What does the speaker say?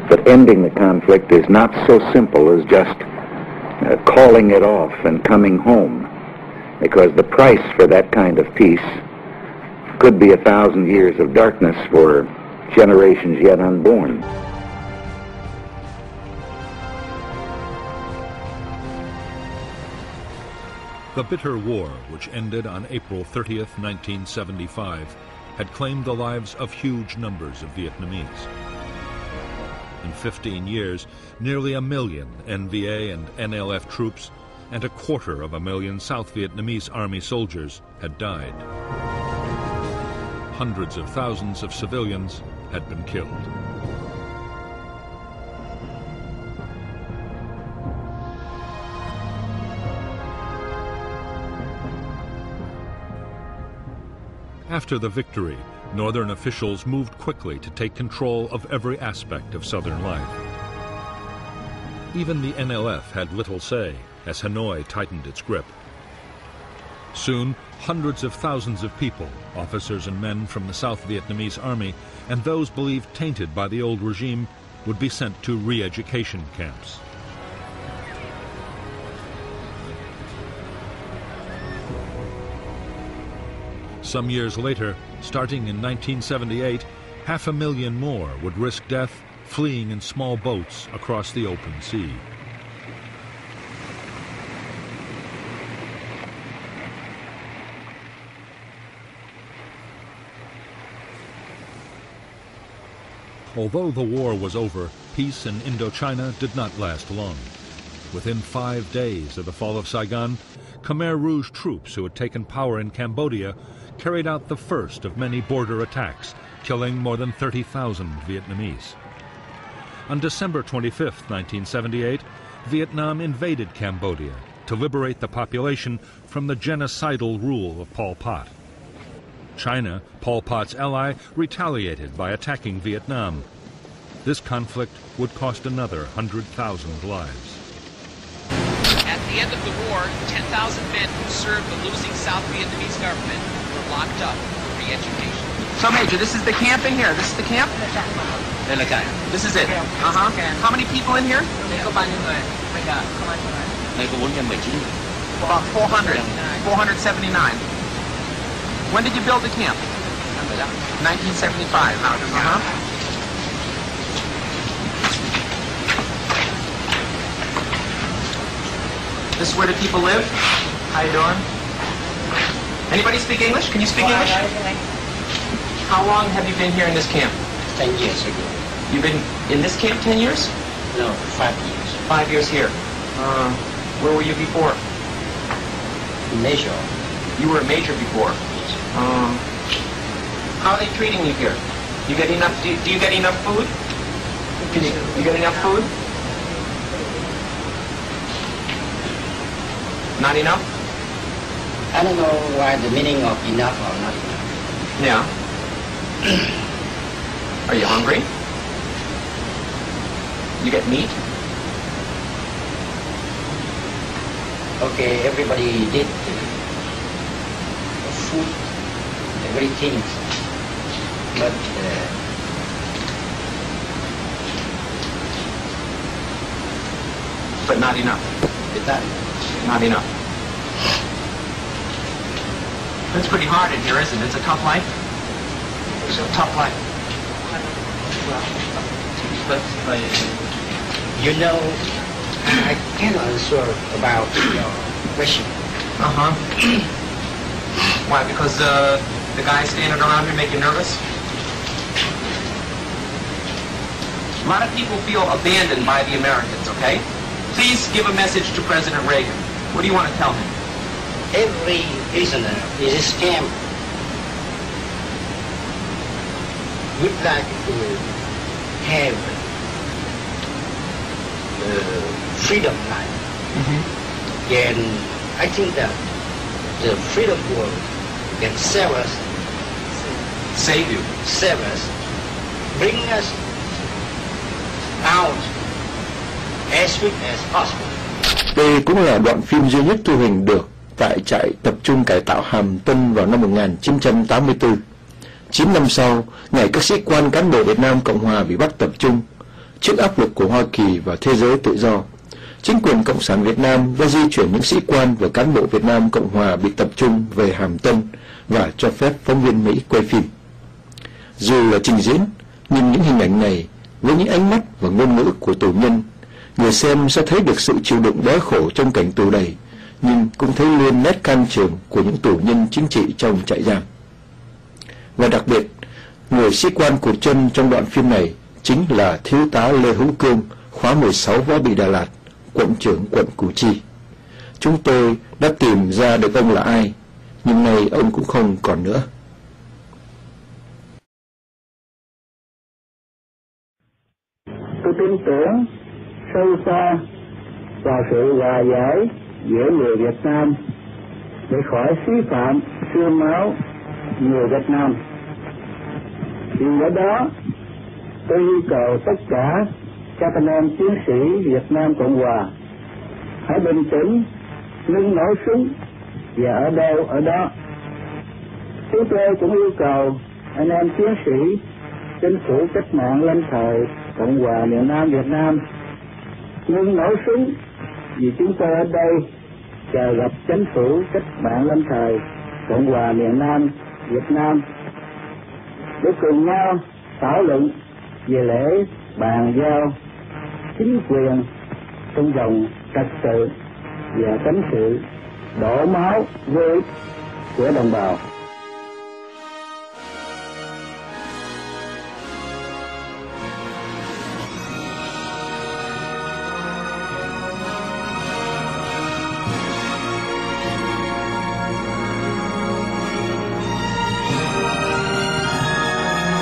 But ending the conflict is not so simple as just calling it off and coming home, because the price for that kind of peace could be 1,000 years of darkness for generations yet unborn. The bitter war, which ended on April 30th, 1975, had claimed the lives of huge numbers of Vietnamese. In 15 years, nearly 1 million NVA and NLF troops and 250,000 South Vietnamese Army soldiers had died. Hundreds of thousands of civilians had been killed. After the victory, Northern officials moved quickly to take control of every aspect of Southern life. Even the NLF had little say as Hanoi tightened its grip. Soon, hundreds of thousands of people, officers and men from the South Vietnamese Army, and those believed tainted by the old regime, would be sent to re-education camps. Some years later, starting in 1978, 500,000 more would risk death fleeing in small boats across the open sea. Although the war was over, peace in Indochina did not last long. Within 5 days of the fall of Saigon, Khmer Rouge troops who had taken power in Cambodia carried out the first of many border attacks, killing more than 30,000 Vietnamese. On December 25, 1978, Vietnam invaded Cambodia to liberate the population from the genocidal rule of Pol Pot. China, Pol Pot's ally, retaliated by attacking Vietnam. This conflict would cost another 100,000 lives. At the end of the war, 10,000 men who served the losing South Vietnamese government were locked up for re-education. So, Major, this is the camp in here. This is the camp? This is it. Uh-huh. How many people in here? About 400. 479. When did you build the camp? 1975. Uh-huh. This is where the people live? How you doing? Anybody speak English? Can you speak English? How long have you been here in this camp? 10 years ago. You've been in this camp 10 years? No, 5 years. 5 years here. Where were you before? Major. You were a major before. How are they treating you here? You get enough? Do you get enough food? You get enough food? Not enough? I don't know why the meaning of enough or not enough. Yeah. Are you hungry? You get meat? Okay, everybody did food, everything, but not enough. Not enough. It's pretty hard in here, isn't it? It's a tough life. It's a tough life. But you know, I cannot answer about your question. Uh-huh. Why? Because the guys standing around here make you nervous? A lot of people feel abandoned by the Americans, okay? Please give a message to President Reagan. What do you want to tell him? Every prisoner is a scam. Would like to have freedom life. Mm-hmm. And I think that the freedom world can save us. Save you. Save us. Bring us out as quick as possible. Đây cũng là đoạn phim duy nhất thu hình được tại trại tập trung cải tạo Hàm Tân vào năm 1984. 9 năm sau, ngày các sĩ quan cán bộ Việt Nam Cộng Hòa bị bắt tập trung, Trước áp lực của Hoa Kỳ và thế giới tự do, chính quyền Cộng sản Việt Nam đã di chuyển những sĩ quan và cán bộ Việt Nam Cộng Hòa bị tập trung về Hàm Tân và cho phép phóng viên Mỹ quay phim. Dù là trình diễn, nhưng những hình ảnh này với những ánh mắt và ngôn ngữ của tù nhân, người xem sẽ thấy được sự chịu đựng đói khổ trong cảnh tù đầy, nhưng cũng thấy luôn nét can trường của những tù nhân chính trị trong trại giam. Và đặc biệt, người sĩ quan cụt chân trong đoạn phim này chính là thiếu tá Lê Hữu Cương, khóa 16 Võ Bị Đà Lạt, quận trưởng quận Củ Chi. Chúng tôi đã tìm ra được ông là ai, nhưng nay ông cũng không còn nữa. Tôi tin tưởng sâu xa vào sự hòa giải giữa người Việt Nam để khỏi xí phạm xương máu người Việt Nam. Vì ở đó, tôi yêu cầu tất cả các anh em chiến sĩ Việt Nam Cộng Hòa hãy bình tĩnh, ngưng nổ súng và ở đâu ở đó. Chúng tôi cũng yêu cầu anh em chiến sĩ chính phủ cách mạng lâm thời Cộng hòa miền Nam Việt Nam ngưng nổ súng, vì chúng tôi ở đây chờ gặp chính phủ cách mạng lâm thời Cộng hòa miền Nam Việt Nam để cùng nhau thảo luận về lễ bàn giao chính quyền trong vòng trật tự và tránh sự đổ máu vô ích của đồng bào.